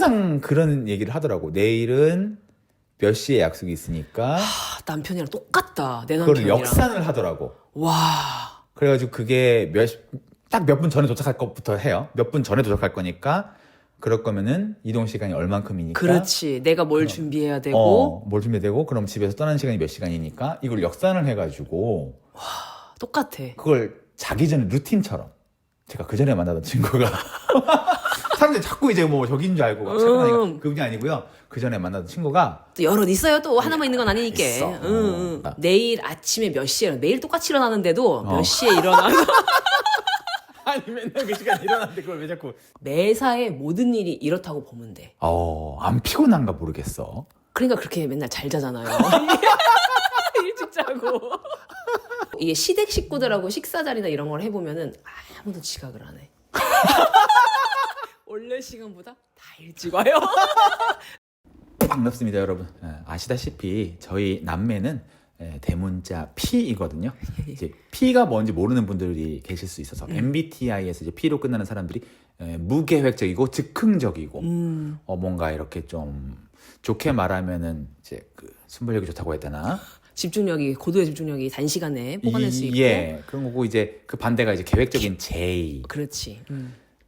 항상 그런 얘기를 하더라고. 내일은 몇 시에 약속이 있으니까 남편이랑 똑같다. 내 그걸 남편이랑. 역산을 하더라고. 와. 그래가지고 그게 딱 몇 분 전에 도착할 것부터 해요. 몇 분 전에 도착할 거니까 그럴 거면은 이동 시간이 얼만큼이니까. 그렇지. 내가 뭘 준비해야 되고. 뭘 준비해야 되고 그럼 집에서 떠나는 시간이 몇 시간이니까 이걸 역산을 해가지고 똑같아. 그걸 자기 전에 루틴처럼 제가 그 전에 만나던 친구가 사람들이 자꾸 이제 뭐 저긴 줄 알고 막 착각하니까 그분이 아니고요. 그 전에 만나던 친구가 또 여럿 있어요. 또 하나만 있는 건 아니니까. 있어. 내일 아침에 몇 시에 매일 똑같이 일어나는데도 몇 시에 일어나서 아니 맨날 그 시간에 일어났는데 그걸 왜 자꾸 매사에 모든 일이 이렇다고 보면 돼. 안 피곤한가 모르겠어. 그러니까 그렇게 맨날 잘 자잖아요. 일찍 자고. 이게 시댁 식구들하고 식사 자리나 이런 걸 해보면은 아무도 지각을 안 해. 원래 시간보다 다 일찍 와요. 반갑습니다 여러분. 아시다시피 저희 남매는 대문자 P이거든요. 이제 P가 뭔지 모르는 분들이 계실 수 있어서 MBTI에서 이제 P로 끝나는 사람들이 무계획적이고 즉흥적이고 뭔가 이렇게 좀 좋게 말하면은 이제 그 순발력이 좋다고 해야 되나? 집중력이 고도의 집중력이 단시간에 뽑아낼 수 있고. 예. 그런 거고 이제 그 반대가 이제 계획적인 J. 그렇지.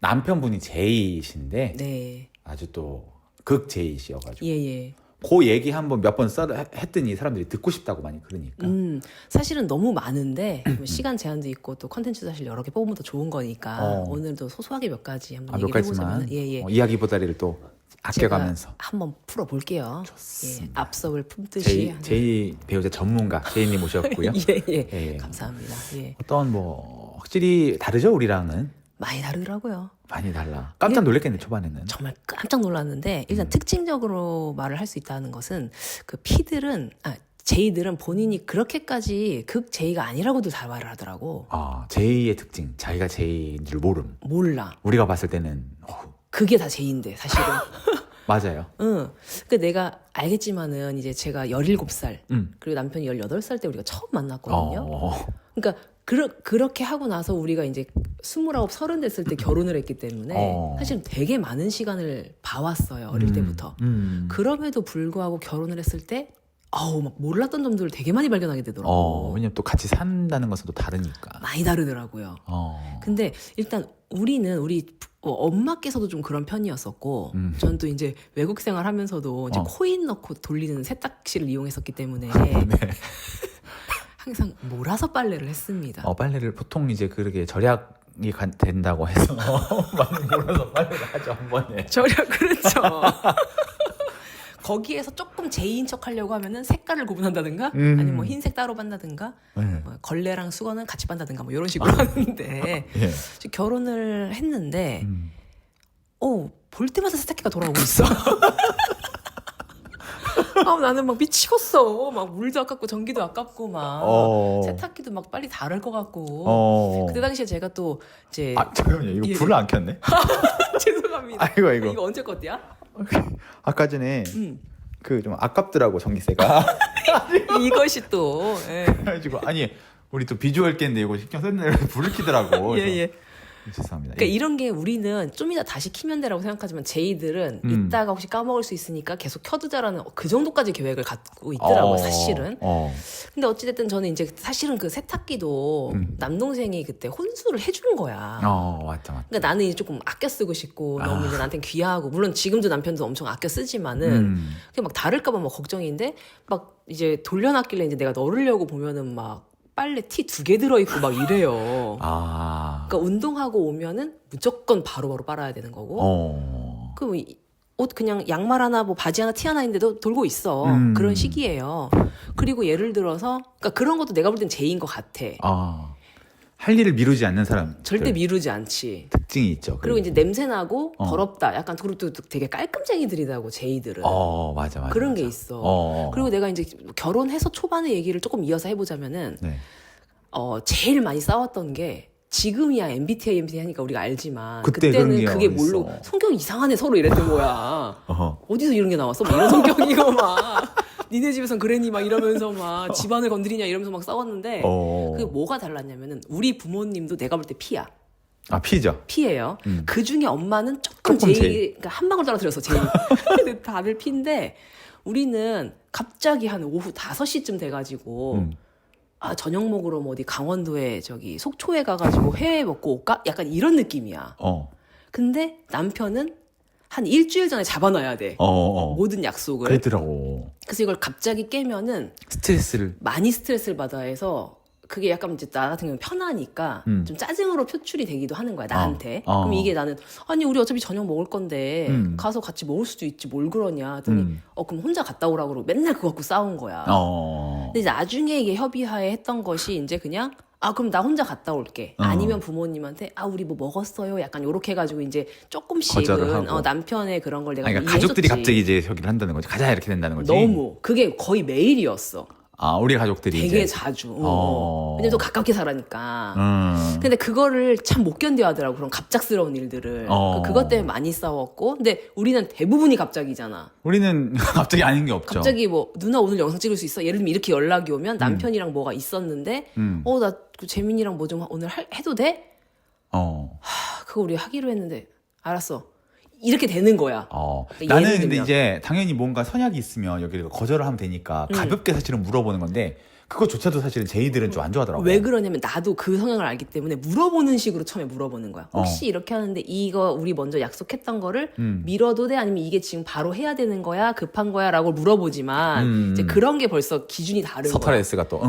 남편분이 J이신데 네. 아주 또 극 J이셔가지고 예예. 그 얘기 한번 몇 번 했더니 사람들이 듣고 싶다고 많이 그러니까. 사실은 너무 많은데 시간 제한도 있고 또 컨텐츠도 사실 여러 개 뽑으면 더 좋은 거니까 오늘도 소소하게 몇 가지 한번 몇 얘기를 가지만 해보자면 예예. 이야기 보다리를 또 아껴가면서 한번 풀어볼게요. 좋습니다. 예, 앞섭을 품듯이. 제이 배우자 전문가 제이님 모셨고요. 예. 감사합니다. 예. 어떤 뭐 확실히 다르죠 우리랑은. 많이 다르더라고요. 많이 달라. 깜짝 놀랐겠네 초반에는. 정말 깜짝 놀랐는데 일단 특징적으로 말을 할 수 있다는 것은 그 제이들은 본인이 그렇게까지 극 제이가 아니라고도 다 말을 하더라고. 제이의 특징, 자기가 제이인 줄 모름. 몰라. 우리가 봤을 때는 그게 다 제이인데 사실은. 맞아요. 그 내가 알겠지만은 이제 제가 17살 그리고 남편이 18살 때 우리가 처음 만났거든요. 그러니까 그렇게 하고 나서 우리가 이제 29, 30 됐을 때 결혼을 했기 때문에 사실 되게 많은 시간을 봐왔어요. 어릴 때부터. 그럼에도 불구하고 결혼을 했을 때 막 몰랐던 점들을 되게 많이 발견하게 되더라고요. 왜냐면 또 같이 산다는 것은 또 다르니까. 많이 다르더라고요. 근데 일단 우리 엄마께서도 좀 그런 편이었었고 전 또 이제 외국 생활하면서도 이제 코인 넣고 돌리는 세탁실을 이용했었기 때문에 항상 몰아서 빨래를 했습니다. 빨래를 보통 이제 그렇게 절약이 된다고 해서 많이 몰아서 빨래를 하죠 한 번에. 절약 그렇죠. 거기에서 조금 제이인 척 하려고 하면은 색깔을 구분한다든가 아니면 뭐 흰색 따로 반다든가 뭐 걸레랑 수건은 같이 반다든가 뭐 이런 식으로 하는데 예. 결혼을 했는데 볼 때마다 세탁기가 돌아오고 있어. 나는 막 미치겠어. 막 물도 아깝고 전기도 아깝고 막 세탁기도 막 빨리 닳을 것 같고. 그때 당시에 제가 또 이제 잠깐만요. 이거 불을 안 켰네. 죄송합니다. 아이고. 이거 언제 껐대야? 아까 전에 그 좀 아깝더라고 전기세가. 이것이 또 그래가지고 아니 우리 또 비주얼 깼는데 이거 신경 썼네. 불을 켜더라고. 예. 죄송합니다. 그러니까 이런 게 우리는 좀 이따 다시 키면 되라고 생각하지만 제이들은 이따가 혹시 까먹을 수 있으니까 계속 켜두자라는 그 정도까지 계획을 갖고 있더라고요, 사실은. 근데 어찌됐든 저는 이제 사실은 그 세탁기도 남동생이 그때 혼수를 해준 거야. 맞다. 그러니까 나는 이제 조금 아껴 쓰고 싶고 너무 이제 나한테는 귀하고 물론 지금도 남편도 엄청 아껴 쓰지만은 그게 막 다를까봐 막 걱정인데 막 이제 돌려놨길래 이제 내가 넣으려고 보면은 막 빨래 티 2개 들어있고 막 이래요. 그러니까 운동하고 오면은 무조건 바로바로 빨아야 되는 거고. 그 옷 그냥 양말 하나 뭐 바지 하나 티 하나 있는데도 돌고 있어. 그런 시기예요. 그리고 예를 들어서 그러니까 그런 것도 내가 볼 땐 제이인 것 같아. 할 일을 미루지 않는 사람. 절대 미루지 않지. 특징이 있죠. 그리고 이제 냄새나고 더럽다. 약간 그것도 되게 깔끔쟁이들이라고 제이들은. 맞아. 그런 게 있어. 그리고 내가 이제 결혼해서 초반에 얘기를 조금 이어서 해보자면은 제일 많이 싸웠던 게 지금이야 MBTI 하니까 우리가 알지만 그때는 그게 모르고 성격이 이상하네 서로 이랬던 거야. 어디서 이런 게 나왔어? 막 이런 성격이고 막 니네 집에선 그랬니? 막 이러면서 막 집안을 건드리냐 이러면서 막 싸웠는데 그게 뭐가 달랐냐면은 우리 부모님도 내가 볼 때 P야. 아, P죠. P예요. 그 중에 엄마는 조금 조금 J, J. 그러니까 한 방울 떨어뜨려서 J. 근데 다들 P인데 우리는 갑자기 한 오후 5시쯤 돼가지고 아, 저녁 먹으러 뭐 어디 강원도에 저기 속초에 가가지고 회 먹고 올까? 약간 이런 느낌이야. 근데 남편은 한 일주일 전에 잡아놔야 돼. 모든 약속을. 그랬더라고. 그래서 이걸 갑자기 깨면은 스트레스를. 많이 스트레스를 받아 해서 그게 약간 이제 나 같은 경우는 편하니까 좀 짜증으로 표출이 되기도 하는 거야, 나한테. 그럼 이게 나는, 아니, 우리 어차피 저녁 먹을 건데, 가서 같이 먹을 수도 있지, 뭘 그러냐. 했더니, 그럼 혼자 갔다 오라고 그러고 맨날 그거 갖고 싸운 거야. 근데 이제 나중에 이게 협의하에 했던 것이 이제 그냥, 아, 그럼 나 혼자 갔다 올게. 아니면 부모님한테, 아, 우리 뭐 먹었어요? 약간 요렇게 해가지고 이제 조금씩은 거절을 하고. 남편의 그런 걸 내가 그러니까 이해해줬지. 가족들이 갑자기 이제 저기를 한다는 거지. 가자 이렇게 된다는 거지. 너무. 그게 거의 매일이었어. 아, 우리 가족들이 되게 이제. 자주. 왜냐면 또 가깝게 살아니까. 근데 그거를 참 못 견뎌 하더라고. 그런 갑작스러운 일들을. 그것 때문에 많이 싸웠고. 근데 우리는 대부분이 갑자기잖아. 우리는 갑자기 아닌 게 없죠. 갑자기 뭐, 누나 오늘 영상 찍을 수 있어? 예를 들면 이렇게 연락이 오면 남편이랑 뭐가 있었는데, 나 그 재민이랑 뭐 좀 오늘 해도 돼? 그거 우리 하기로 했는데, 알았어. 이렇게 되는 거야. 그러니까 나는 예를 근데 들면. 이제 당연히 뭔가 선약이 있으면 여기를 거절을 하면 되니까 가볍게 사실은 물어보는 건데 그거조차도 사실은 제이들은 좀 안 좋아하더라고. 왜 그러냐면 나도 그 성향을 알기 때문에 물어보는 식으로 처음에 물어보는 거야. 혹시 이렇게 하는데 이거 우리 먼저 약속했던 거를 미뤄도 돼? 아니면 이게 지금 바로 해야 되는 거야? 급한 거야? 라고 물어보지만 이제 그런 게 벌써 기준이 다른 거야. 서프라이스가 또.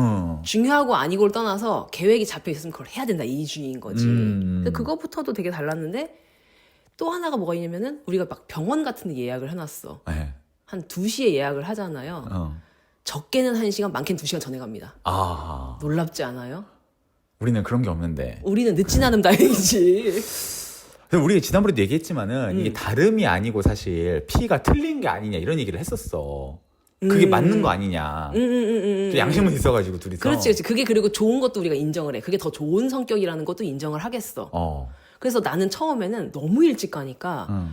중요하고 아니고를 떠나서 계획이 잡혀 있으면 그걸 해야 된다. 이 주의인 거지. 근데 그거부터도 되게 달랐는데 또 하나가 뭐가 있냐면은 우리가 막 병원 같은 데 예약을 해놨어. 네. 한 2시에 예약을 하잖아요. 적게는 1시간, 많게는 2시간 전에 갑니다. 놀랍지 않아요? 우리는 그런 게 없는데. 우리는 늦진 않으면 다행이지. 근데 우리가 지난번에도 얘기했지만은 이게 다름이 아니고 사실 P가 틀린 게 아니냐 이런 얘기를 했었어. 그게 맞는 거 아니냐. 좀 양심은 있어가지고 둘이서. 그렇지. 그게 그리고 좋은 것도 우리가 인정을 해. 그게 더 좋은 성격이라는 것도 인정을 하겠어. 그래서 나는 처음에는 너무 일찍 가니까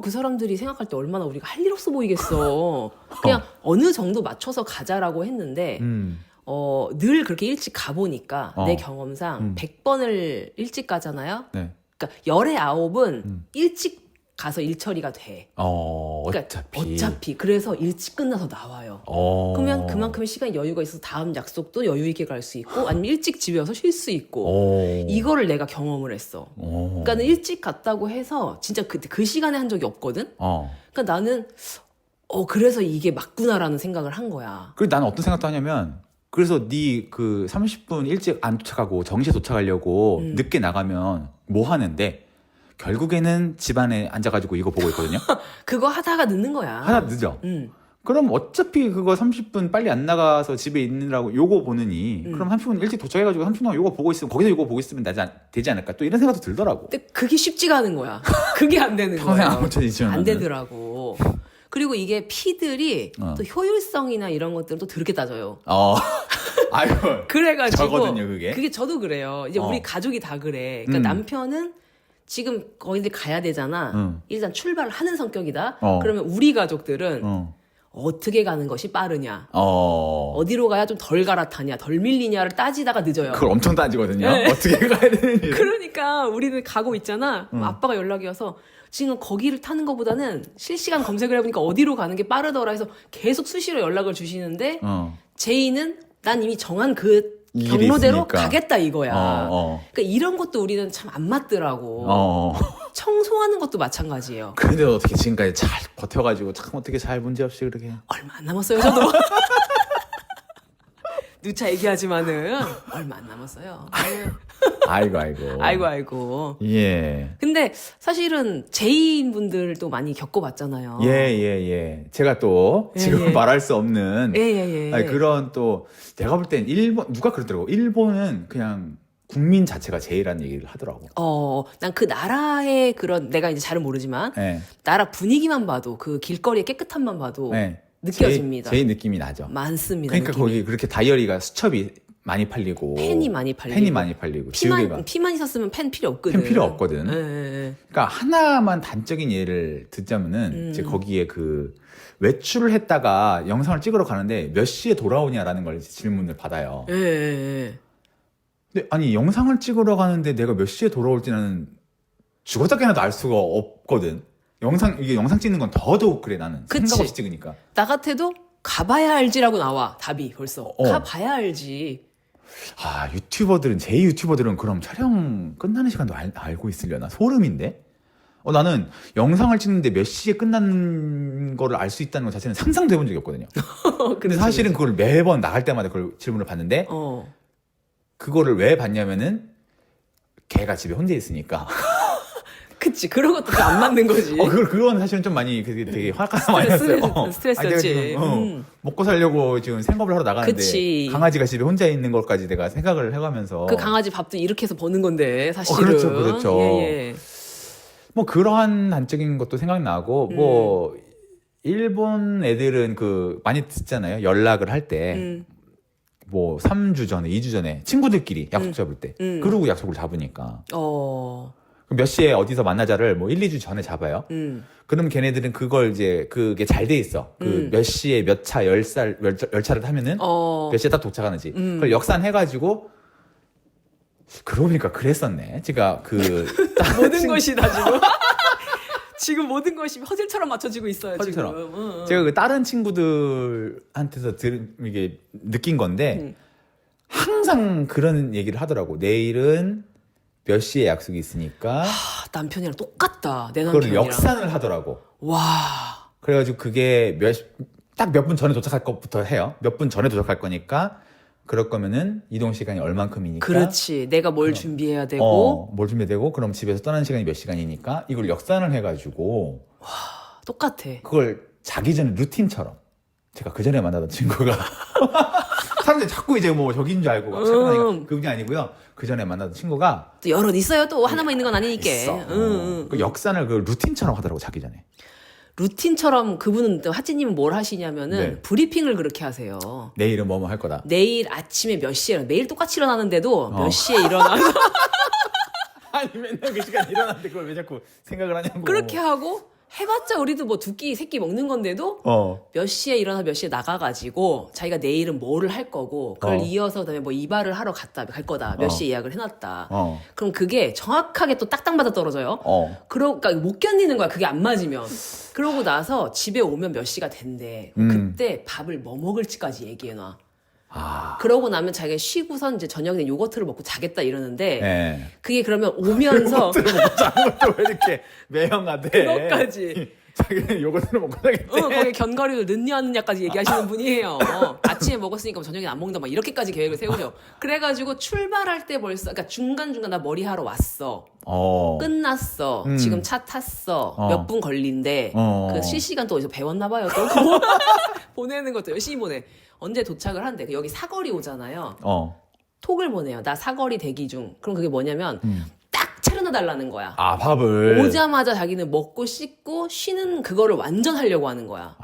그 사람들이 생각할 때 얼마나 우리가 할 일 없어 보이겠어. 그냥 어느 정도 맞춰서 가자라고 했는데 늘 그렇게 일찍 가보니까 내 경험상 100번을 일찍 가잖아요. 네. 그러니까 열의 9은 일찍 가서 일 처리가 돼. 그러니까 어차피 그래서 일찍 끝나서 나와요. 그러면 그만큼의 시간 여유가 있어서 다음 약속도 여유 있게 갈 수 있고 아니면 일찍 집에 와서 쉴 수 있고 이거를 내가 경험을 했어. 그러니까는 일찍 갔다고 해서 진짜 그 시간에 한 적이 없거든. 그러니까 나는 그래서 이게 맞구나라는 생각을 한 거야. 그리고 나는 어떤 생각도 하냐면 그래서 네 그 30분 일찍 안 도착하고 정시에 도착하려고 늦게 나가면 뭐 하는데 결국에는 집안에 앉아가지고 이거 보고 있거든요. 그거 하다가 늦는 거야. 하나 늦어. 그럼 어차피 그거 30분 빨리 안 나가서 집에 있느라고 요거 보느니 그럼 30분 일찍 도착해가지고 30분 동안 요거 보고 있으면 거기서 요거 보고 있으면 되지 않을까 또 이런 생각도 들더라고. 근데 그게 쉽지가 않은 거야. 그게 안 되는 거야. 평생 안 고쳐지지만 안 되더라고. 그리고 이게 P들이 또 효율성이나 이런 것들은 또 더럽게 따져요. 아이고. 그래가지고 저거든요, 그게. 저도 그래요. 이제 우리 가족이 다 그래. 그러니까 남편은 지금 거기들 가야 되잖아. 일단 출발을 하는 성격이다. 그러면 우리 가족들은 어떻게 가는 것이 빠르냐, 어디로 가야 좀 덜 갈아타냐, 덜 밀리냐를 따지다가 늦어요. 그걸 엄청 따지거든요. 네. 어떻게 가야 되는지. 그러니까 우리는 가고 있잖아. 그럼 아빠가 연락이 와서 지금 거기를 타는 것보다는 실시간 검색을 해보니까 어디로 가는 게 빠르더라 해서 계속 수시로 연락을 주시는데 제이는 난 이미 정한 그 경로대로 있으니까. 가겠다 이거야. 그러니까 이런 것도 우리는 참 안 맞더라고. 청소하는 것도 마찬가지예요. 그런데 어떻게 지금까지 잘 버텨가지고 참 어떻게 잘 문제없이 그렇게. 얼마 안 남았어요, 저도. 누차 얘기하지만은 얼마 안 남았어요. 아이고. 아이고. 예. 근데 사실은 제이인 분들도 많이 겪어봤잖아요. 예. 제가 또 지금 말할 수 없는 예. 아니, 그런 또 내가 볼 땐 일본 누가 그러더라고. 일본은 그냥 국민 자체가 제이라는 얘기를 하더라고. 난 그 나라의 그런 내가 이제 잘은 모르지만 나라 분위기만 봐도 그 길거리의 깨끗함만 봐도 느껴집니다. 제이 느낌이 나죠. 많습니다. 그러니까 느낌이. 거기 그렇게 다이어리가 수첩이 많이 팔리고 펜이 많이 팔리고 지우개가 피만 있었으면 펜 필요 없거든. 펜 필요 없거든. 예. 그러니까 하나만 단적인 예를 듣자면은 이제 거기에 그 외출을 했다가 영상을 찍으러 가는데 몇 시에 돌아오냐라는 걸 질문을 받아요. 예. 근데 아니 영상을 찍으러 가는데 내가 몇 시에 돌아올지는 죽었다 깨나도 알 수가 없거든. 이게 영상 찍는 건 더더욱 그래 나는. 그치. 생각 없이 찍으니까. 나 같아도 가봐야 알지라고 나와 답이 벌써. 가봐야 알지. 아 제 유튜버들은 그럼 촬영 끝나는 시간도 알고 있으려나? 소름인데? 나는 영상을 찍는데 몇 시에 끝나는 거를 알 수 있다는 것 자체는 상상도 해본 적이 없거든요. 근데 사실은 그걸 매번 나갈 때마다 그걸 질문을 받는데 그거를 왜 받냐면은 걔가 집에 혼자 있으니까. 그치. 그런 것도 안 맞는 거지. 그건 사실은 좀 많이 되게 화가 많이 났어요. 스트레스였지. 먹고 살려고 지금 생업을 하러 나가는데 그치. 강아지가 집에 혼자 있는 것까지 내가 생각을 해가면서 그 강아지 밥도 이렇게 해서 버는 건데 사실은. 그렇죠. 예. 뭐 그러한 단적인 것도 생각나고 뭐 일본 애들은 많이 듣잖아요. 연락을 할 때 뭐 3주 전에 2주 전에 친구들끼리 약속 잡을 때 그러고 약속을 잡으니까 몇 시에 어디서 만나자를 뭐 1, 2주 전에 잡아요. 그럼 걔네들은 그걸 이제 그게 잘 돼 있어. 몇 시에 몇 차 열차를 타면은 몇 시에 딱 도착하는지 그걸 역산해가지고 그러고 보니까 그랬었네. 제가 모든 것이 다 지금 지금 모든 것이 퍼즐처럼 맞춰지고 있어요. 퍼즐처럼. 지금. 제가 다른 친구들한테서 이게 느낀 건데 항상 그런 얘기를 하더라고. 내일은 몇 시에 약속이 있으니까 남편이랑 똑같다. 내 그걸 남편이랑. 역산을 하더라고. 와. 그래가지고 그게 딱 몇 분 전에 도착할 것부터 해요. 몇 분 전에 도착할 거니까 그럴 거면은 이동 시간이 얼만큼이니까. 그렇지. 내가 뭘 준비해야 되고. 뭘 준비되고 그럼 집에서 떠나는 시간이 몇 시간이니까 이걸 역산을 해가지고 똑같아. 그걸 자기 전에 루틴처럼 제가 그 전에 만나던 친구가 사람들이 자꾸 이제 뭐 저기인 줄 알고 착각하니까 그분이 아니고요. 그 전에 만나던 친구가 또 여럿 있어요. 또 하나만 있는 건 아니니까. 있어. 그 역산을 그 루틴처럼 하더라고 자기 전에. 루틴처럼 그분은 또 하찌님은 뭘 하시냐면은 네. 브리핑을 그렇게 하세요. 내일은 뭐뭐 할 거다. 내일 아침에 몇 시에 매일 똑같이 일어나는데도 몇 시에 일어나서 아니 맨날 그 시간 일어났는데 그걸 왜 자꾸 생각을 하냐고. 그렇게 하고 해봤자 우리도 뭐 두 끼, 세 끼 먹는 건데도 몇 시에 일어나서 몇 시에 나가가지고 자기가 내일은 뭐를 할 거고 그걸 이어서 그다음에 뭐 이발을 하러 갈 거다. 몇 시에 예약을 해놨다. 그럼 그게 정확하게 또 딱딱 맞아 떨어져요. 그러니까 못 견디는 거야. 그게 안 맞으면. 그러고 나서 집에 오면 몇 시가 된대. 그때 밥을 뭐 먹을지까지 얘기해놔. 그러고 나면 자기가 쉬고선 이제 저녁에 요거트를 먹고 자겠다 이러는데 네. 그게 그러면 오면서 요거트를 먹고 자는 것도 왜 이렇게 매형하대. 그것까지. 자기는 요거트를 먹고 자겠대. 거기 견과류를 넣냐 안 넣냐까지 얘기하시는 분이에요. 아침에 먹었으니까 저녁에 안 먹는다 막 이렇게까지 계획을 세우죠. 그래가지고 출발할 때 벌써 그러니까 중간중간 나 머리하러 왔어. 끝났어. 지금 차 탔어. 몇 분 걸린대. 그 실시간 또 어디서 배웠나 봐요. 또 그거 보내는 것도 열심히 보내. 언제 도착을 한대. 여기 사거리 오잖아요. 톡을 보내요. 나 사거리 대기 중. 그럼 그게 뭐냐면 딱 차려놔달라는 거야. 밥을. 오자마자 자기는 먹고 씻고 쉬는 그거를 완전 하려고 하는 거야.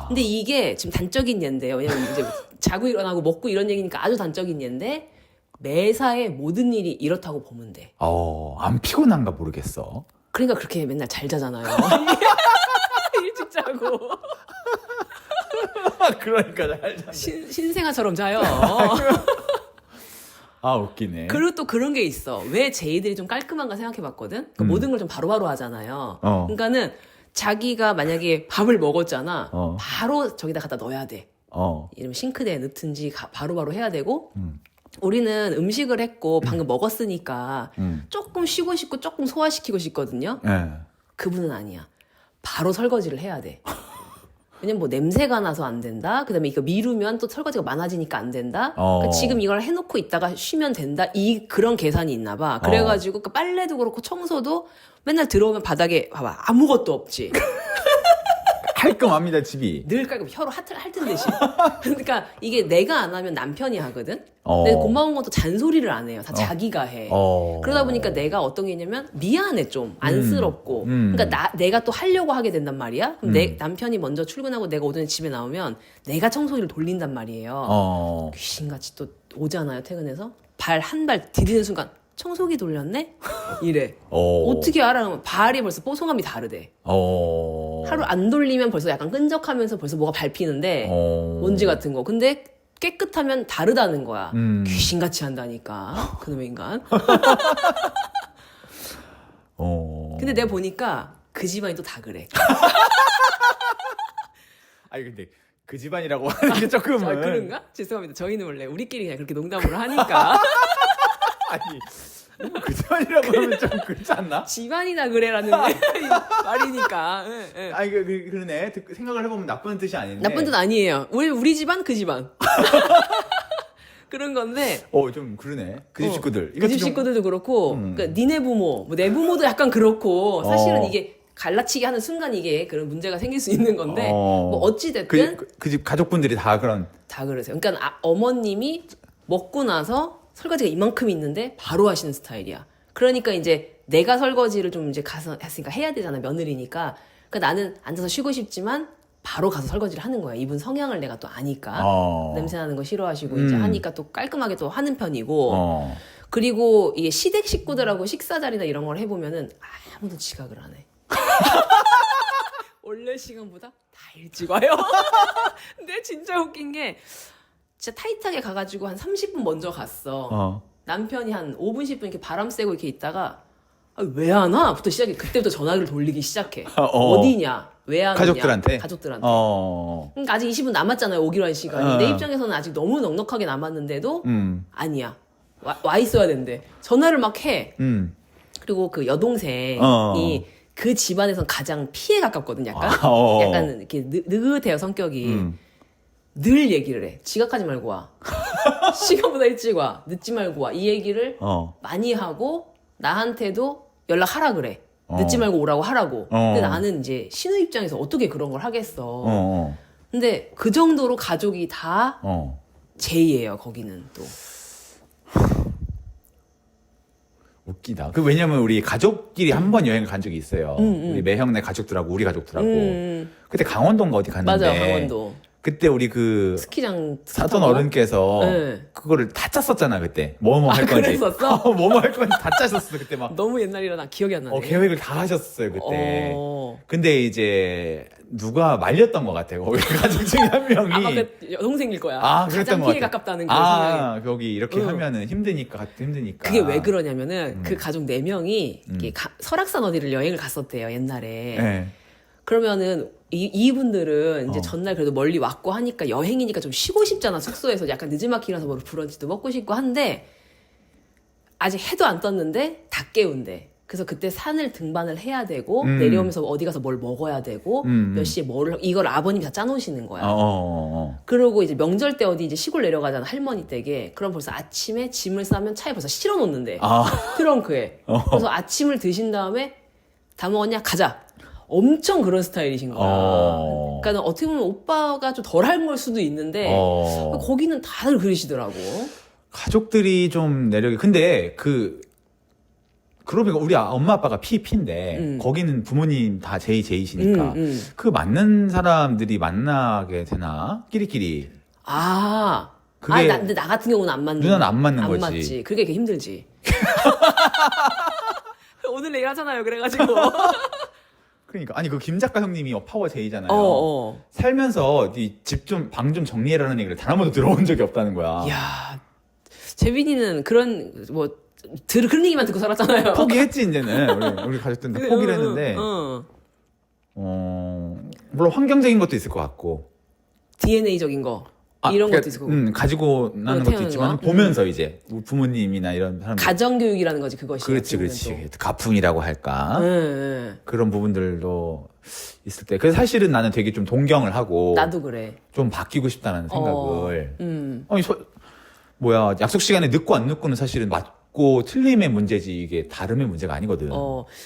근데 이게 지금 단적인 예인데요. 왜냐면 이제 자고 일어나고 먹고 이런 얘기니까 아주 단적인 예인데 매사에 모든 일이 이렇다고 보면 돼. 안 피곤한가 모르겠어. 그러니까 그렇게 맨날 잘 자잖아요. 일찍 자고. 그러니까 잘 자. 신생아처럼 자요. 웃기네. 그리고 또 그런 게 있어. 왜 제이들이 좀 깔끔한가 생각해봤거든. 그러니까 모든 걸 좀 바로바로 하잖아요. 그러니까는 자기가 만약에 밥을 먹었잖아. 바로 저기다 갖다 넣어야 돼. 이러면 싱크대에 넣든지 바로바로 해야 되고. 우리는 음식을 했고 방금 먹었으니까 조금 쉬고 싶고 조금 소화시키고 싶거든요. 네. 그분은 아니야. 바로 설거지를 해야 돼. 왜냐면 뭐 냄새가 나서 안 된다. 그다음에 이거 미루면 또 설거지가 많아지니까 안 된다. 그러니까 지금 이걸 해놓고 있다가 쉬면 된다. 그런 계산이 있나 봐. 그래가지고 그 빨래도 그렇고 청소도 맨날 들어오면 바닥에 봐봐 아무것도 없지. 깔끔합니다 집이. 늘 깔끔 혀로 핥은 듯이. 그러니까 이게 내가 안 하면 남편이 하거든. 근데 고마운 것도 잔소리를 안 해요. 다 자기가 해. 그러다 보니까 내가 어떤 게 있냐면 미안해 좀 안쓰럽고. 그러니까 내가 또 하려고 하게 된단 말이야. 그럼 내 남편이 먼저 출근하고 내가 오전에 집에 나오면 내가 청소기를 돌린단 말이에요. 귀신같이 또 오잖아요 퇴근해서 발 한 발 디디는 순간 청소기 돌렸네? 이래. 어떻게 알아? 그러면 발이 벌써 뽀송함이 다르대. 하루 안 돌리면 벌써 약간 끈적하면서 벌써 뭐가 밟히는데 먼지 같은 거. 근데 깨끗하면 다르다는 거야. 귀신같이 한다니까 그놈의 인간. 근데 내가 보니까 그 집안이 또 다 그래. 아니 근데 그 집안이라고 하는 게 조금은 아, 그런가? 죄송합니다. 저희는 원래 우리끼리 그냥 그렇게 농담으로 하니까. 아니 그 집안이라고 하면 좀 그렇지 않나? 집안이나 그래라는 말이니까. 예, 예. 아니 그러네. 생각을 해보면 나쁜 뜻이 아닌데. 나쁜 뜻 아니에요. 우리 집안 그 집안. 그런 건데. 좀 그러네. 그 집 식구들. 그 집 식구들도 그렇고, 그러니까 니네 부모, 뭐 내 부모도 약간 그렇고, 사실은 이게 갈라치기 하는 순간 이게 그런 문제가 생길 수 있는 건데, 뭐 어찌됐든. 그 집 가족분들이 다 그런. 다 그러세요. 그러니까 어머님이 먹고 나서 설거지가 이만큼 있는데 바로 하시는 스타일이야. 그러니까 이제 내가 설거지를 좀 이제 가서 했으니까 해야 되잖아, 며느리니까. 그러니까 나는 앉아서 쉬고 싶지만 바로 가서 설거지를 하는 거야. 이분 성향을 내가 또 아니까. 냄새 나는 거 싫어하시고 이제 하니까 또 깔끔하게 또 하는 편이고. 그리고 이게 시댁 식구들하고 식사 자리나 이런 걸 해보면은 아무도 지각을 안 해. 원래 시간보다 다 일찍 와요. 근데 진짜 웃긴 게 진짜 타이트하게 가가지고 한 30분 먼저 갔어. 남편이 한 5분 10분 이렇게 바람 쐬고 이렇게 있다가 왜 안 와? 부터 시작해. 그때부터 전화기를 돌리기 시작해. 어디냐? 왜 안 오냐? 가족들한테? 그러니까 아직 20분 남았잖아요. 오기로 한 시간이. 내 입장에서는 아직 너무 넉넉하게 남았는데도 아니야. 와 있어야 된대. 전화를 막 해. 그리고 그 여동생이 그 집안에선 가장 피해 가깝거든. 약간 약간 이렇게 느긋해요 성격이. 늘 얘기를 해. 지각하지 말고 와. 시간보다 일찍 와. 늦지 말고 와. 이 얘기를 많이 하고 나한테도 연락하라 그래. 늦지 말고 오라고 하라고. 근데 나는 이제 신우 입장에서 어떻게 그런 걸 하겠어. 근데 그 정도로 가족이 다 제이예요. 거기는 또. 웃기다. 왜냐면 우리 가족끼리 한 번 여행을 간 적이 있어요. 우리 매형네 가족들하고 우리 가족들하고. 그때 강원도인가 어디 갔는데. 맞아, 강원도. 그때 우리 그 스키장 사돈 어른께서 네. 그거를 다 짰었잖아 그때. 뭐뭐 할 건지. 그랬었어? 뭐뭐 할 건지 다 짜셨어 그때 막. 너무 옛날이라 나 기억이 안 나네. 계획을 다 하셨어요 그때. 근데 이제 누가 말렸던 것 같아요. 거기 가족 중에 한 명이. 아마 그 여동생일 거야. 그랬던 가장 것 피해 같아. 가깝다는 그 생각에. 거기 이렇게 하면은 힘드니까. 그게 왜 그러냐면은 그 가족 4명이 설악산 어디를 여행을 갔었대요 옛날에. 네. 그러면은 이분들은 이제 전날 그래도 멀리 왔고 하니까 여행이니까 좀 쉬고 싶잖아. 숙소에서 약간 늦지막히라서 뭐 브런치도 먹고 싶고 한데 아직 해도 안 떴는데 다 깨운대. 그래서 그때 산을 등반을 해야 되고 내려오면서 어디 가서 뭘 먹어야 되고 몇 시에 이걸 아버님이 다 짜놓으시는 거야. 그러고 이제 명절 때 어디 이제 시골 내려가잖아 할머니 댁에. 그럼 벌써 아침에 짐을 싸면 차에 벌써 실어 놓는데 트렁크에. 그래서 아침을 드신 다음에 다 먹었냐 가자. 엄청 그런 스타일이신 거야. 그러니까 어떻게 보면 오빠가 좀 덜한 걸 수도 있는데 거기는 다들 그러시더라고. 가족들이 좀 내력이. 근데 그러고 보니까 우리 엄마 아빠가 P인데 거기는 부모님 다 제이시니까 그 맞는 사람들이 만나게 되나? 끼리끼리. 근데 나 같은 경우는 안 맞는. 누나는 안 맞는 거지. 안 맞지. 그게 되게 힘들지. 오늘 내일 하잖아요. 그래가지고. 그러니까 아니 그 김 작가 형님이 파워 제이잖아요. 살면서 집 좀 방 좀 정리해라는 얘기를 단 한 번도 들어본 적이 없다는 거야. 야, 재빈이는 그런 그런 얘기만 듣고 살았잖아요. 포기했지 이제는 우리 가족들은 다 포기를 했는데. 물론 환경적인 것도 있을 것 같고. DNA적인 거. 이런 것도 있을 거고. 가지고 나는 것도 있지만 보면서 이제 부모님이나 이런 사람들. 가정교육이라는 거지 그것이. 그렇지. 가풍이라고 할까. 그런 부분들도 있을 때. 그래서 사실은 나는 되게 좀 동경을 하고. 나도 그래. 좀 바뀌고 싶다는 생각을. 아니 약속 시간에 늦고 안 늦고는 사실은 맞고 틀림의 문제지 이게 다름의 문제가 아니거든.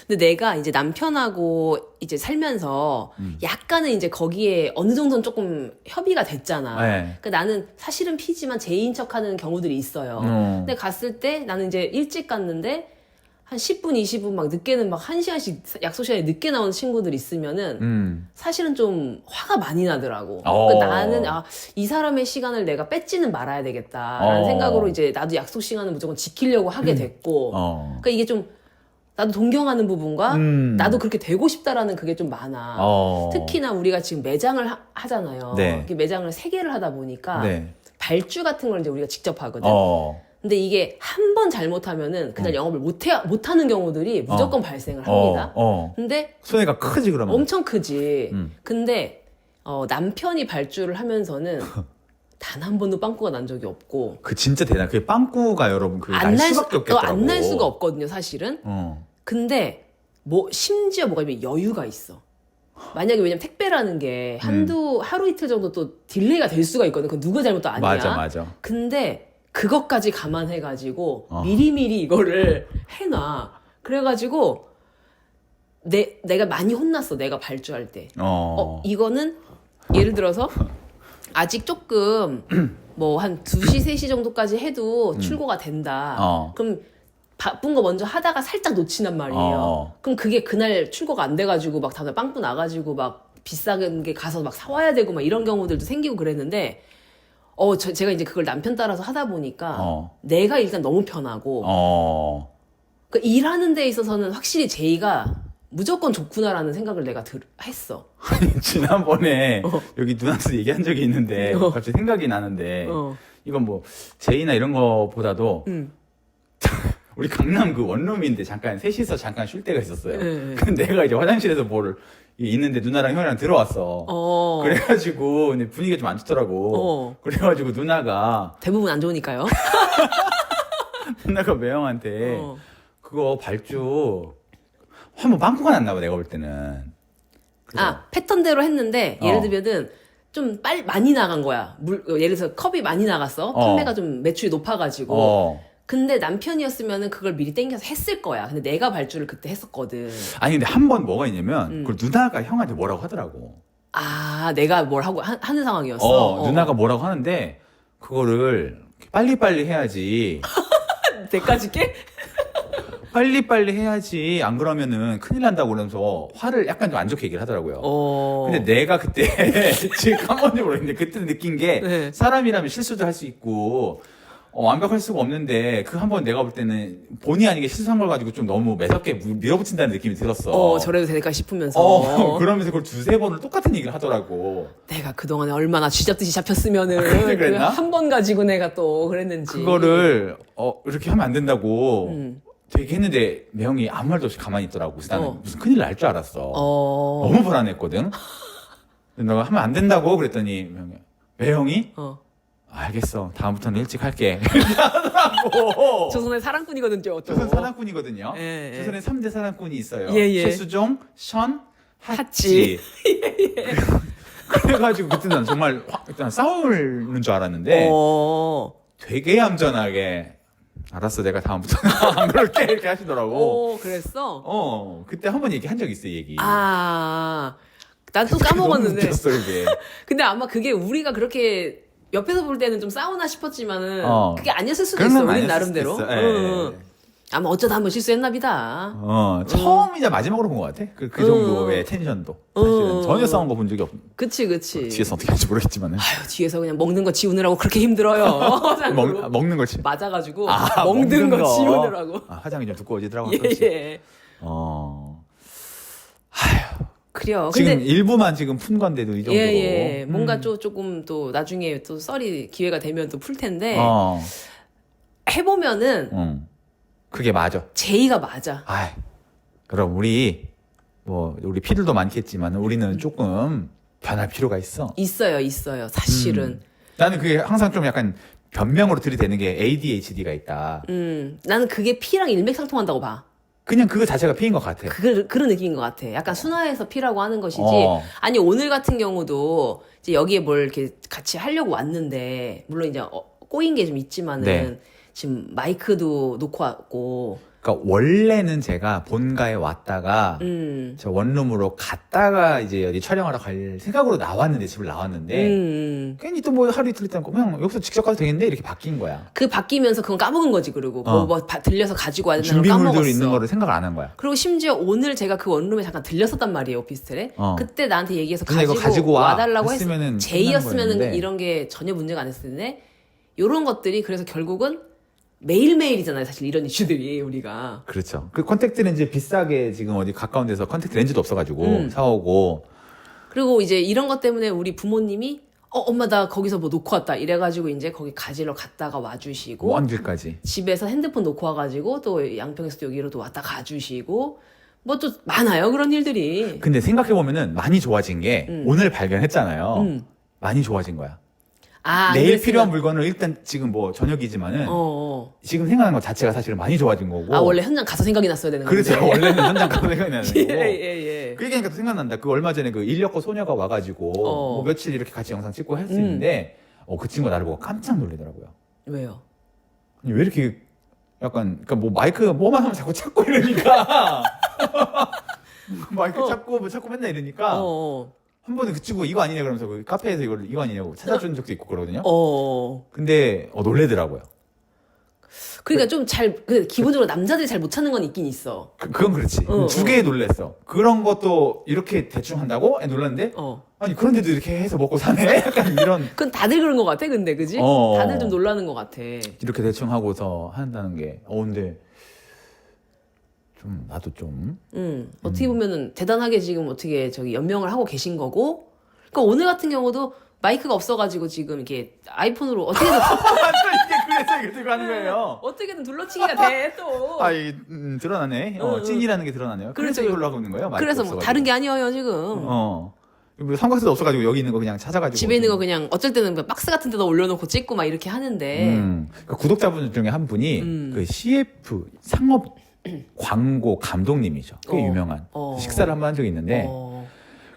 근데 내가 이제 남편하고 이제 살면서 약간은 이제 거기에 어느 정도는 조금 협의가 됐잖아. 그러니까 나는 사실은 P지만 제인 척하는 경우들이 있어요. 근데 갔을 때 나는 이제 일찍 갔는데 한 10분, 20분 막 늦게는 막 1시간씩 약속 시간에 늦게 나오는 친구들 있으면은 사실은 좀 화가 많이 나더라고. 그러니까 나는 이 사람의 시간을 내가 뺏지는 말아야 되겠다라는 생각으로 이제 나도 약속 시간을 무조건 지키려고 하게 됐고. 그러니까 이게 좀 나도 동경하는 부분과 나도 그렇게 되고 싶다라는 그게 좀 많아. 특히나 우리가 지금 매장을 하잖아요. 네. 이렇게 매장을 3개를 하다 보니까 발주 같은 걸 이제 우리가 직접 하거든. 근데 이게 한 번 잘못하면은 그날 영업을 못하는 경우들이 무조건 발생을 합니다. 근데 손해가 크지 그러면. 엄청 크지. 근데 남편이 발주를 하면서는 단 한 번도 빵꾸가 난 적이 없고. 그 진짜 대단. 그 빵꾸가 여러분 날 수밖에 없겠더라고. 안 날 수가 없거든요, 사실은. 근데 심지어 뭐가 있냐면 여유가 있어. 만약에 왜냐면 택배라는 게 하루 이틀 정도 또 딜레이가 될 수가 있거든. 그건 누구 잘못도 아니야. 맞아. 근데 그것까지 감안해가지고 미리미리 이거를 해놔. 그래가지고 내가 많이 혼났어. 내가 발주할 때. 이거는 예를 들어서 아직 조금 뭐 한 2시, 3시 정도까지 해도 출고가 된다. 그럼 바쁜 거 먼저 하다가 살짝 놓치단 말이에요. 그럼 그게 그날 출고가 안 돼가지고 막 다들 빵꾸 나가지고 막 비싼 게 가서 막 사와야 되고 막 이런 경우들도 생기고 그랬는데 제가 이제 그걸 남편 따라서 하다 보니까 내가 일단 너무 편하고 그 일하는 데 있어서는 확실히 제이가 무조건 좋구나라는 생각을 내가 했어. 아니, 지난번에 여기 누나한테 얘기한 적이 있는데 갑자기 생각이 나는데 이건 뭐 제이나 이런 거보다도 우리 강남 그 원룸인데 잠깐 셋이서 잠깐 쉴 때가 있었어요. 근데 내가 이제 화장실에서 뭘 있는데 누나랑 형이랑 들어왔어. 그래가지고 근데 분위기가 좀 안 좋더라고. 그래가지고 누나가 대부분 안 좋으니까요. 누나가 매형한테 그거 발주 한번 빵꾸가 났나 봐 내가 볼 때는. 패턴대로 했는데 예를 들면은 좀 많이 나간 거야. 예를 들어서 컵이 많이 나갔어. 판매가 좀 매출이 높아가지고. 근데 남편이었으면은 그걸 미리 땡겨서 했을 거야. 근데 내가 발주를 그때 했었거든. 아니 근데 한 번 뭐가 있냐면 그걸 누나가 형한테 뭐라고 하더라고. 내가 뭘 하고 하는 상황이었어. 누나가 뭐라고 하는데 그거를 빨리빨리 해야지. 내까지 깨? 빨리빨리 해야지. 안 그러면은 큰일 난다고 그러면서 화를 약간 좀 안 좋게 얘기를 하더라고요. 근데 내가 그때 지금 까먹는지 모르겠는데 그때 느낀 게 사람이라면 실수도 할 수 있고 완벽할 수가 없는데 그 한 번 내가 볼 때는 본의 아니게 실수한 걸 가지고 좀 너무 매섭게 밀어붙인다는 느낌이 들었어. 저래도 될까 싶으면서. 그러면서 그걸 2-3번을 똑같은 얘기를 하더라고. 내가 그동안에 얼마나 쥐잡듯이 잡혔으면은 그랬나? 한 번 가지고 내가 또 그랬는지. 그거를 이렇게 하면 안 된다고 되게 했는데 매형이 아무 말도 없이 가만히 있더라고. 그래서 나는 무슨 큰일 날 줄 알았어. 너무 불안했거든. 근데 너가 하면 안 된다고 그랬더니 매형이 알겠어. 다음부터는 일찍 할게. 하더라고. 조선의 사랑꾼이거든요. 또. 조선 사랑꾼이거든요. 예. 조선에 3대 사랑꾼이 있어요. 최수종, 션, 하치. 그래가지고 그때 난 정말 일단 싸우는 줄 알았는데 되게 얌전하게 알았어 내가 다음부터는 안 그럴게 이렇게 하시더라고. 그랬어? 그때 한 번 얘기한 적 있어 얘기. 난 또 까먹었는데. 너무 웃겼어, 이게. 근데 아마 그게 우리가 그렇게 옆에서 볼 때는 좀 싸우나 싶었지만은 그게 아니었을 수도 그런 있어. 건 우린 아니었을 나름대로. 수도 있어. 아마 어쩌다 한번 실수했나 보다. 처음이자 마지막으로 본 것 같아. 그 정도의 텐션도. 사실은 전혀 싸운 거 본 적이 없. 그치. 뒤에서 어떻게 할지 모르겠지만은. 뒤에서 그냥 먹는 거 지우느라고 그렇게 힘들어요. 먹는 걸 맞아가지고 먹는 거 지우느라고. 화장이 좀 두꺼워지더라고. 예. 그래요. 지금 근데 일부만 지금 푼 건데도 이 정도로. 예. 뭔가 조금 또 나중에 또 썰이 기회가 되면 또 풀 텐데 해보면은 그게 맞아. 제이가 맞아. 그럼 우리 피들도 많겠지만 우리는 조금 변할 필요가 있어. 있어요. 사실은. 나는 그게 항상 좀 약간 변명으로 들이대는 게 ADHD가 있다. 나는 그게 P랑 일맥상통한다고 봐. 그냥 그거 자체가 P인 것 같아. 그런 느낌인 것 같아. 약간 순화해서 P라고 하는 것이지. 아니, 오늘 같은 경우도 이제 여기에 뭘 이렇게 같이 하려고 왔는데, 물론 이제 꼬인 게 좀 있지만은, 지금 마이크도 놓고 왔고. 그러니까 원래는 제가 본가에 왔다가 저 원룸으로 갔다가 이제 여기 촬영하러 갈 생각으로 나왔는데 집을 나왔는데 괜히 또 뭐 하루 이틀 있다 고 그냥 여기서 직접 가도 되겠는데 이렇게 바뀐 거야. 그 바뀌면서 그건 까먹은 거지. 그리고 들려서 가지고 와야 된다는 걸 까먹었어. 준비물들 있는 거를 생각을 안 한 거야. 그리고 심지어 오늘 제가 그 원룸에 잠깐 들렸었단 말이에요. 오피스텔에. 그때 나한테 얘기해서 가지고 와달라고 했으면은 제이였으면은 이런 게 전혀 문제가 안 됐을 텐데 요런 것들이 그래서 결국은 매일매일이잖아요. 사실 이런 이슈들이 우리가. 그렇죠. 그 컨택트 렌즈 비싸게 지금 어디 가까운 데서 컨택트 렌즈도 없어가지고 사오고. 그리고 이제 이런 것 때문에 우리 부모님이 엄마 나 거기서 뭐 놓고 왔다 이래가지고 이제 거기 가지러 갔다가 와주시고 먼 길까지. 집에서 핸드폰 놓고 와가지고 또 양평에서 또 여기로 또 왔다 가주시고 뭐 또 많아요 그런 일들이. 근데 생각해보면은 많이 좋아진 게 오늘 발견했잖아요. 많이 좋아진 거야. 내일 그랬으면. 필요한 물건을 일단 지금 뭐 저녁이지만은 지금 생각하는 것 자체가 사실은 많이 좋아진 거고. 원래 현장 가서 생각이 났어야 되는 건데. 그렇죠. 원래는 현장 가서 생각이 나는 거고. 예. 그 얘기하니까 또 생각난다. 그 얼마 전에 그 인력거 소녀가 와가지고 뭐 며칠 이렇게 같이 영상 찍고 했었는데 그 친구가 나를 보고 깜짝 놀라더라고요. 왜요? 아니, 왜 이렇게 약간 그러니까 뭐 마이크가 뭐만 하면 자꾸 찾고 이러니까 마이크 찾고 뭐 찾고 맨날 이러니까 한 번은 그 친구가 이거 아니냐 그러면서 그 카페에서 이거 아니냐고 찾아준 적도 있고 그러거든요. 근데 놀래더라고요. 그러니까 좀 기본적으로 남자들이 잘 못 찾는 건 있긴 있어. 그건 그렇지. 두 개에 놀랬어. 그런 것도 이렇게 대충 한다고? 놀랐는데 아니 그런데도 이렇게 해서 먹고 사네? 약간 이런. 그건 다들 그런 것 같아 근데 그지? 다들 좀 놀라는 것 같아. 이렇게 대충 하고서 한다는 게 근데 좀 나도 좀 어떻게 보면은 대단하게 지금 어떻게 연명을 하고 계신 거고. 그러니까 오늘 같은 경우도 마이크가 없어가지고 지금 이렇게 아이폰으로 어떻게든 맞아 이게 그래서 이게 들고 하는 거예요. 어떻게든 둘러치기가 돼 또. 드러나네. 응. 찐이라는 게 드러나네요. 그래서 그렇죠. 이걸로 하고 있는 거예요. 마이크 그래서 뭐 없어가지고. 다른 게 아니에요 지금. 뭐 삼각대도 없어가지고 여기 있는 거 그냥 찾아가지고 집에 있는 거 그냥 어쩔 때는 그 박스 같은 데다 올려놓고 찍고 막 이렇게 하는데. 그 구독자분 중에 한 분이 그 CF 상업 광고 감독님이죠. 꽤 유명한 식사를 한번 한 적이 있는데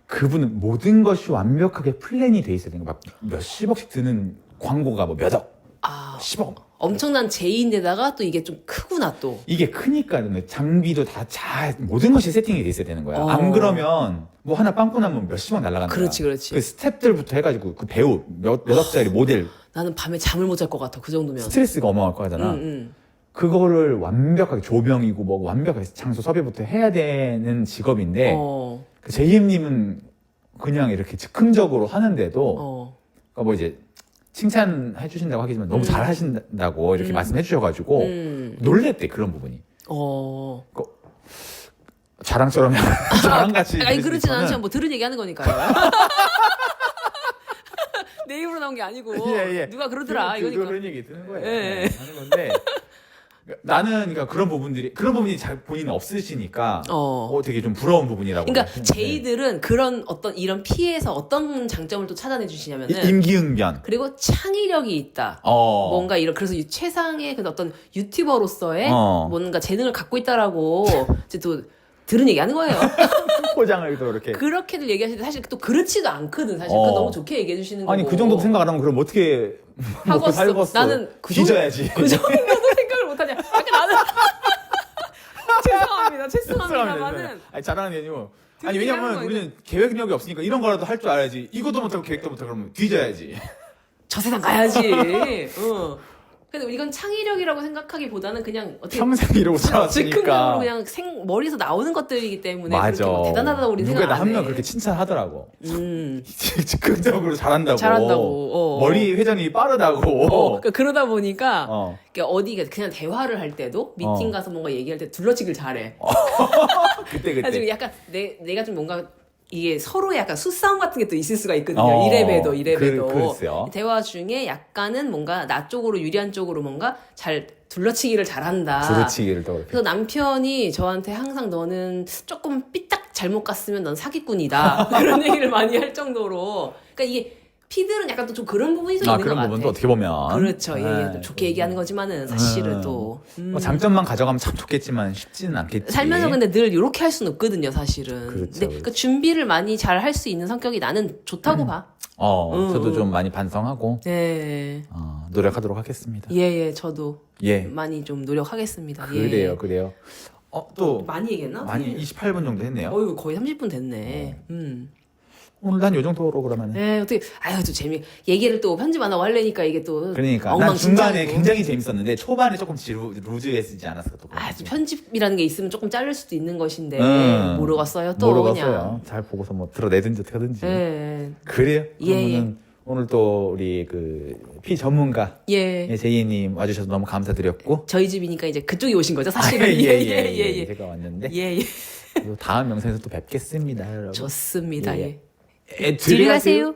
그분은 모든 것이 완벽하게 플랜이 돼 있어야 되는 거. 막 몇십억씩 드는 광고가 뭐 몇억, 10억. 엄청난 제의인데다가 또 이게 좀 크구나 또. 이게 크니까 장비도 다 모든 것이 세팅이 돼 있어야 되는 거야. 안 그러면 뭐 하나 빵꾸 나면 몇십억 날아가는 거야. 그렇지. 그 스텝들부터 해가지고 그 배우 몇억짜리 모델 나는 밤에 잠을 못 잘 것 같아 그 정도면. 스트레스가 어마어마할 거잖아. 그거를 완벽하게 조명이고 뭐 완벽하게 장소 섭외부터 해야 되는 직업인데 그 제이님은 그냥 이렇게 즉흥적으로 하는데도 그러니까 뭐 이제 칭찬해 주신다고 하기지만 너무 잘 하신다고 이렇게 말씀해 주셔가지고 놀랬대 그런 부분이. 자랑처럼 자랑같이. 아니 그렇진 않지만 뭐 들은 얘기 하는 거니까요. 내 입으로 나온 게 아니고 누가 그러더라 이거니까. 그런 얘기 드는 거예요. 예. 하는 건데. 나는 그러니까 그런 부분이 잘 본인은 없으시니까 되게 좀 부러운 부분이라고. 그러니까 제이들은 그런 이런 피해에서 어떤 장점을 또 찾아내 주시냐면은 임기응변 그리고 창의력이 있다. 뭔가 그래서 최상의 그 어떤 유튜버로서의 뭔가 재능을 갖고 있다라고 이제 또 들은 얘기 하는 거예요. 포장을 또 이렇게. 그렇게들 얘기하시는데 사실 또 그렇지도 않거든. 사실 그거 너무 좋게 얘기해 주시는 거고. 아니 그 정도 생각 안 하면 그럼 어떻게 먹고 살겠어? 나는 뒤져야지. 그 정도도 생각을 못하냐. 약간 나는 죄송합니다만은. 아니 자랑하는 게 아니고. 아니 왜냐면 우리는 계획력이 없으니까 이런 거라도 할 줄 알아야지. 이것도 못하고 계획도 못하고 그러면 뒤져야지. 저 세상 가야지. 근데 이건 창의력이라고 생각하기보다는 그냥 어떻게 평생 이러고 살았으니까. 즉흥적으로 그냥 머리에서 나오는 것들이기 때문에 맞아. 그렇게 뭐 대단하다고 우리 생각 안 해. 누가 한 명 그렇게 칭찬하더라고. 즉흥적으로 잘한다고. 머리 회전이 빠르다고. 그러다 보니까 어디가 그냥 대화를 할 때도 미팅 가서 뭔가 얘기할 때 둘러치기를 잘해. 그때. 그래서 약간 내가 좀 뭔가 이게 서로 약간 수싸움 같은 게 또 있을 수가 있거든요. 이래봬도. 글쎄요. 대화 중에 약간은 뭔가 나 쪽으로 유리한 쪽으로 뭔가 잘 둘러치기를 잘한다. 둘러치기를 더. 그래서 남편이 저한테 항상 너는 조금 삐딱 잘못 갔으면 넌 사기꾼이다. 그런 얘기를 많이 할 정도로. 그러니까 이게 피들은 약간 또 좀 그런 부분이 좀 있는 것 같아. 그런 부분도 어떻게 보면. 그렇죠. 좀 좋게 얘기하는 거지만은 사실은 또. 장점만 가져가면 참 좋겠지만 쉽지는 않겠지. 살면서 근데 늘 이렇게 할 수는 없거든요, 사실은. 그렇죠, 근데 그 준비를 많이 잘 할 수 있는 성격이 나는 좋다고 봐. 저도 좀 많이 반성하고. 네. 노력하도록 하겠습니다. 저도. 많이 좀 노력하겠습니다. 그래요. 또. 많이 얘기했나? 많이 28분 정도 했네요. 거의 30분 됐네. 오늘 난 요 정도로 그러면. 어떻게, 또 얘기를 또 편집 안 하고 하려니까 이게 또. 그러니까. 난 중간에 굉장히 재밌었는데, 초반에 조금 루즈해지지 않았어. 또 편집이라는 게 있으면 조금 자를 수도 있는 것인데, 모르겠어요, 또. 모르겠어요. 잘 보고서 뭐 들어내든지 어떻게 하든지. 그래요? 그러면은 오늘 또 우리 피 전문가. 제이님 와주셔서 너무 감사드렸고. 저희 집이니까 이제 그쪽이 오신 거죠, 사실은. 제가 왔는데. 다음 영상에서 또 뵙겠습니다, 여러분. 좋습니다. 들어가세요.